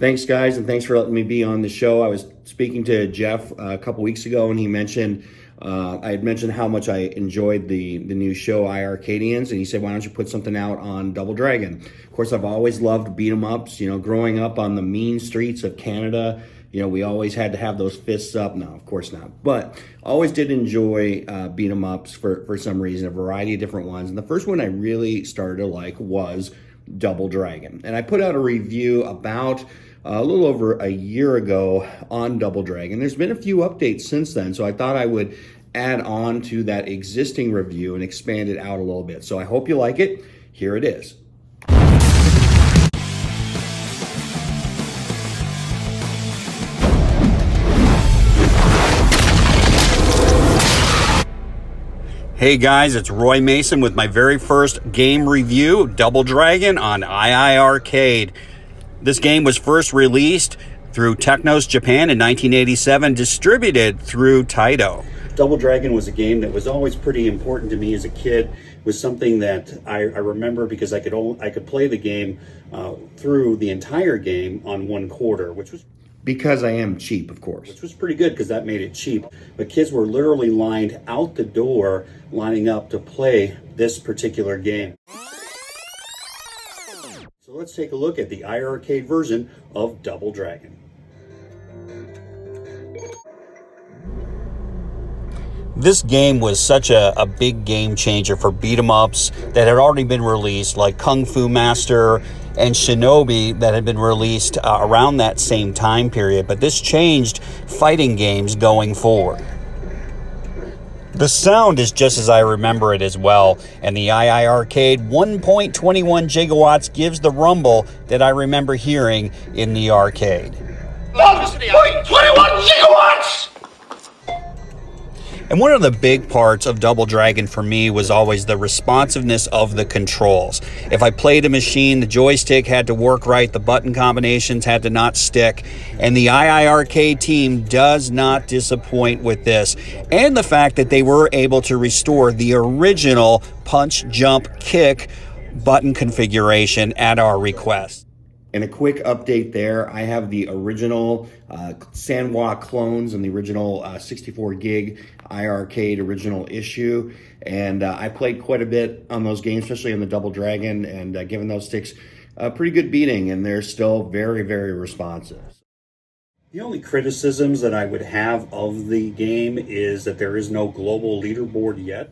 Thanks, guys, and thanks for letting me be on the show. I was speaking to Jeff a couple weeks ago, and he mentioned I had mentioned how much I enjoyed the new show iArcadians, and he said, "Why don't you put something out on Double Dragon?" Of course, I've always loved beat 'em ups. You know, growing up on the mean streets of Canada, you know, we always had to have those fists up. No, of course not, but always did enjoy beat 'em ups for some reason, a variety of different ones. And the first one I really started to like was Double Dragon, and I put out a review about a little over a year ago on Double Dragon. There's been a few updates since then, so I thought I would add on to that existing review and expand it out a little bit. So I hope you like it. Here it is. Hey guys, it's Roy Mason with my very first game review, Double Dragon on iArcade. This game was first released through Technos Japan in 1987, distributed through Taito. Double Dragon was a game that was always pretty important to me as a kid. It was something that I remember because I could play the game through the entire game on 1/4, which was because I am cheap, of course. Which was pretty good because that made it cheap. But kids were literally lined out the door, lining up to play this particular game. So let's take a look at the iArcade version of Double Dragon. This game was such a big game changer for beat 'em ups that had already been released, like Kung Fu Master and Shinobi, that had been released around that same time period. But this changed fighting games going forward. The sound is just as I remember it as well, and the iArcade 1.21 gigawatts gives the rumble that I remember hearing in the arcade. 1.21 gigawatts! And one of the big parts of Double Dragon for me was always the responsiveness of the controls. If I played a machine, the joystick had to work right, the button combinations had to not stick, and the iArcade team does not disappoint with this. And the fact that they were able to restore the original punch, jump, kick button configuration at our request. And a quick update there, I have the original Sanwa clones and the original 64 gig iArcade original issue, and I played quite a bit on those games, especially on the Double Dragon, and given those sticks a pretty good beating, and they're still very, very responsive. The only criticisms that I would have of the game is that there is no global leaderboard yet.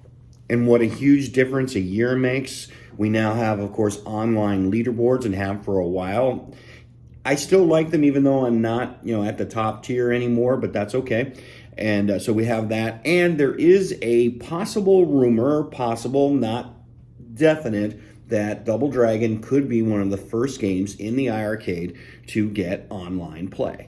And what a huge difference a year makes. We now have, of course, online leaderboards and have for a while. I still like them even though I'm not, at the top tier anymore, but that's okay. And so we have that. And there is a possible rumor, not definite, that Double Dragon could be one of the first games in the iArcade to get online play.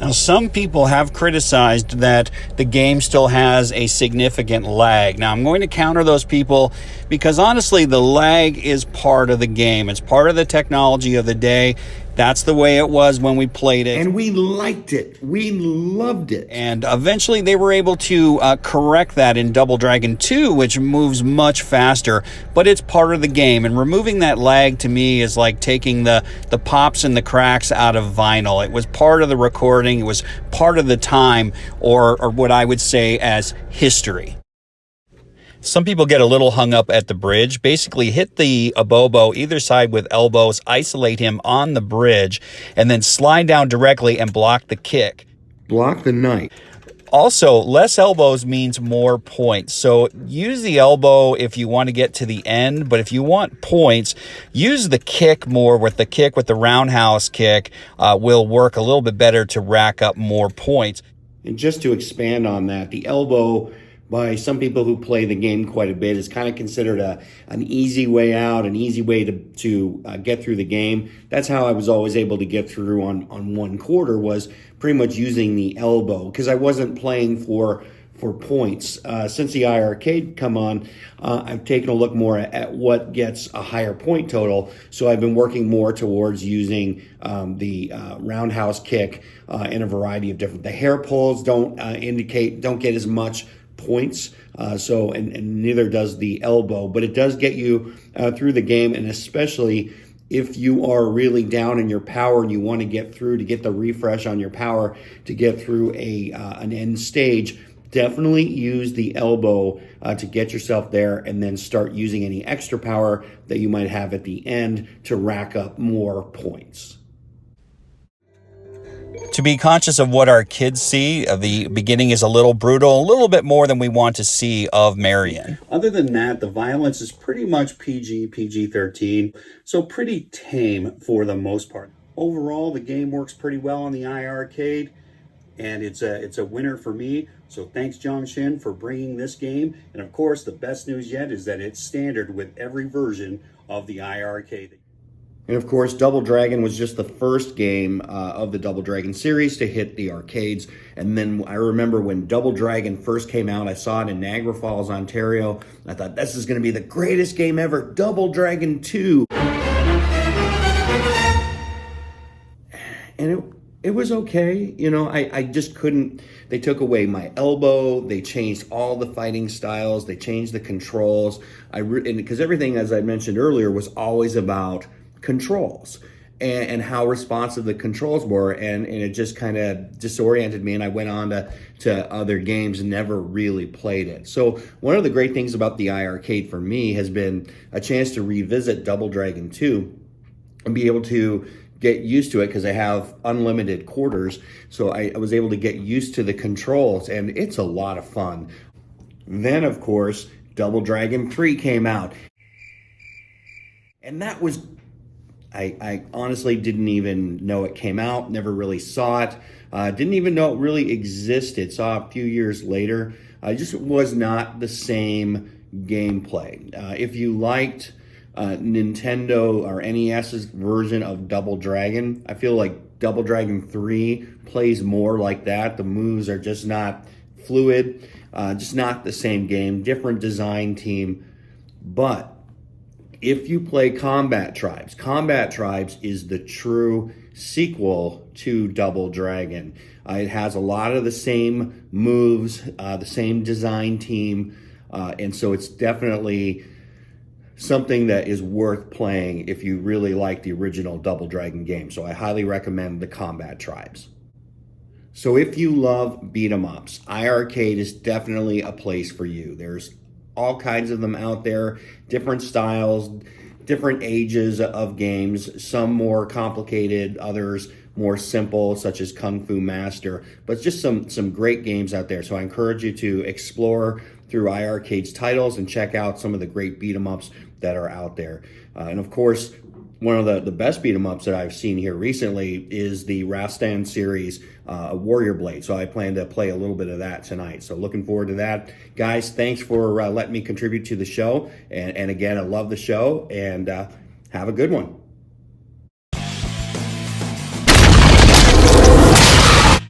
Now, some people have criticized that the game still has a significant lag. Now, I'm going to counter those people because honestly, the lag is part of the game. It's part of the technology of the day. That's the way it was when we played it. And we liked it. We loved it. And eventually they were able to correct that in Double Dragon 2, which moves much faster, but it's part of the game. And removing that lag to me is like taking the pops and the cracks out of vinyl. It was part of the recording. It was part of the time, or what I would say as history. Some people get a little hung up at the bridge. Basically hit the abobo either side with elbows, isolate him on the bridge, and then slide down directly and block the kick. Block the knight. Also, less elbows means more points. So use the elbow if you want to get to the end, but if you want points, use the kick more. With the roundhouse kick will work a little bit better to rack up more points. And just to expand on that, the elbow, by some people who play the game quite a bit, is kind of considered an easy way out, an easy way to get through the game. That's how I was always able to get through on 1/4, was pretty much using the elbow, because I wasn't playing for points. Since the iArcade come on, I've taken a look more at what gets a higher point total. So I've been working more towards using the roundhouse kick in a variety of different. The hair pulls don't get as much points, and neither does the elbow, but it does get you through the game, and especially If you are really down in your power and you want to get through, to get the refresh on your power, to get through an end stage, definitely use the elbow to get yourself there, and then start using any extra power that you might have at the end to rack up more points. To be conscious of what our kids see, the beginning is a little brutal, a little bit more than we want to see of Marion. Other than that, the violence is pretty much PG-13, so pretty tame for the most part. Overall, the game works pretty well on the iArcade, and it's a winner for me. So thanks, Jongshin, for bringing this game. And of course, the best news yet is that it's standard with every version of the iArcade. And of course, Double Dragon was just the first game of the Double Dragon series to hit the arcades. And then I remember when Double Dragon first came out, I saw it in Niagara Falls, Ontario. I thought, this is going to be the greatest game ever, Double Dragon 2. And it was okay. You know, I just couldn't. They took away my elbow. They changed all the fighting styles. They changed the controls. Because everything, as I mentioned earlier, was always about controls and how responsive the controls were, and it just kind of disoriented me, and I went on to other games and never really played it. So one of the great things about the iArcade for me has been a chance to revisit Double Dragon 2 and be able to get used to it, because I have unlimited quarters, so I was able to get used to the controls, and it's a lot of fun. Then of course Double Dragon 3 came out, and that was, I honestly didn't even know it came out, never really saw it, didn't even know it really existed, saw it a few years later. Just was not the same gameplay. If you liked Nintendo or NES's version of Double Dragon, I feel like Double Dragon 3 plays more like that. The moves are just not fluid, just not the same game, different design team. But if you play Combat Tribes is the true sequel to Double Dragon. It has a lot of the same moves, the same design team, and so it's definitely something that is worth playing if you really like the original Double Dragon game. So I highly recommend the Combat Tribes. So if you love beat 'em ups, iArcade is definitely a place for you. There's all kinds of them out there, different styles, different ages of games, some more complicated, others more simple, such as Kung Fu Master, but just some great games out there. So I encourage you to explore through iArcade's titles and check out some of the great beat 'em ups that are out there. And of course, one of the best beat 'em ups that I've seen here recently is the Rastan series, Warrior Blade. So I plan to play a little bit of that tonight. So looking forward to that. Guys, thanks for letting me contribute to the show. And again, I love the show, and have a good one.